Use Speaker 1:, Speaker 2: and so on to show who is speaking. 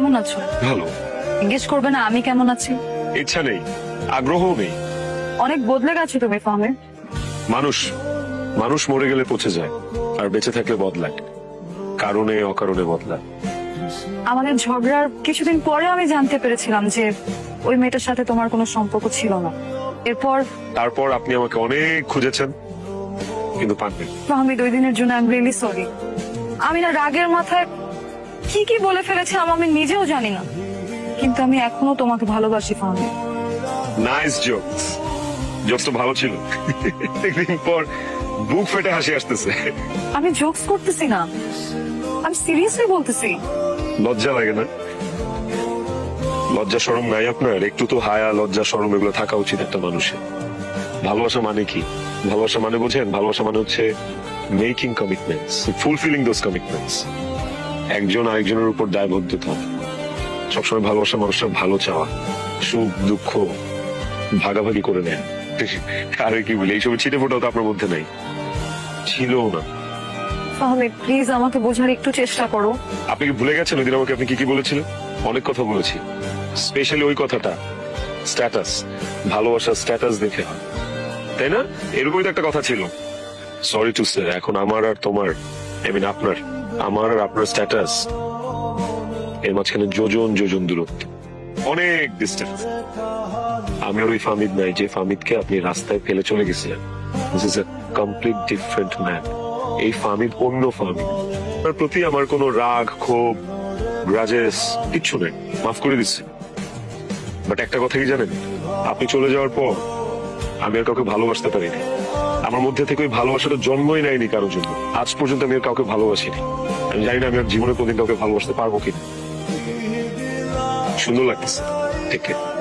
Speaker 1: কেমন আছো?
Speaker 2: ভালো।
Speaker 1: জিজ্ঞেস করবে না আমি কেমন আছি?
Speaker 2: ইচ্ছা নেই, আগ্রহও নেই।
Speaker 1: অনেক বদলে গেছো তুমি ফাহমিদ।
Speaker 2: মানুষ মানুষ মরে গেলে পচে যায়, আর বেঁচে থাকলে বদলায়, কারণে অকারণে বদলায়।
Speaker 1: আমাদের ঝগড়ার কিছুদিন পরে আমি জানতে পেরেছিলাম যে ওই মেয়েটার সাথে তোমার কোনো সম্পর্ক ছিল না।
Speaker 2: তারপর আপনি আমাকে অনেক খুঁজেছেন, কিন্তু পাননি।
Speaker 1: ফাহমিদ, ওই দিনের জন্য আই এম রিয়েলি সরি। আমি না রাগের মাথায় কি কি বলে ফেলেছিলাম আমি নিজেও জানি না, কিন্তু আমি এখনো তোমাকে ভালোবাসি ফাহমিদ।
Speaker 2: Nice jokes. জোকস তো ভালো ছিল। একদিন পর বুক ফেটে হাসি আসতেছে।
Speaker 1: আমি জোকস করতেছি না, আমি সিরিয়াসলি বলতেছি।
Speaker 2: লজ্জা লাগে না? লজ্জা শরম নাই আপনার? একটু তো হায়া লজ্জা শরম এগুলো থাকা উচিত একটা মানুষের। ভালোবাসা মানে কি? ভালোবাসা মানে বোঝেন? ভালোবাসা মানে হচ্ছে making commitments, fulfilling those commitments. একজন আরেকজনের উপর দায়বদ্ধতা, সবসময় ভালোবাসা মানুষের ভালো চাওয়া, সুখ দুঃখ ভাগাভাগি করে নেয়। আরে কি বলি, এইসব ছিটে ফোটাও তো আপনার মধ্যে নাই, ছিলও না।
Speaker 1: ফাহমিদ প্লিজ আমাকে বোঝার একটু চেষ্টা করো।
Speaker 2: আপনি কি ভুলে গেছেন ওই দিন আমাকে আপনি কি কি বলেছিলেন? অনেক কথা বলেছি, স্পেশালি ওই কথাটা, স্ট্যাটাস। ভালোবাসার স্ট্যাটাস দেখে হয়, তাই না? এরকমই তো একটা কথা ছিল। সরি টু সে, এখন আমার আর তোমার, আই মিন আপনার, আমার আর আপনার স্ট্যাটাস এর মাঝখানে যোজন যোজন দূরত্ব, অনেক ডিস্টেন্স। আমি আর ওই ফাহমিদ নাই যে ফাহমিদকে আপনি রাস্তায় ফেলে চলে গেছিলেন। This is a complete different man. এই ফাহমিদ অন্য ফাহমিদ। তার প্রতি আমার কোনো রাগ ক্ষোভ গ্রাজেস কিচ্ছু নেই, মাফ করে দিচ্ছি। বাট একটা কথা কি জানেন, আপনি চলে যাওয়ার পর আমি আর কাউকে ভালোবাসতে পারিনি। আমার মধ্যে থেকে ওই ভালোবাসাটা জন্মই নেয়নি কারোর জন্য। আজ পর্যন্ত আমি আর কাউকে ভালোবাসিনি। আমি জানি না আমি আর জীবনে কোনদিন কাউকে ভালোবাসতে পারবো কিনা। সুন্দর লাগতেছে। ঠিক আছে।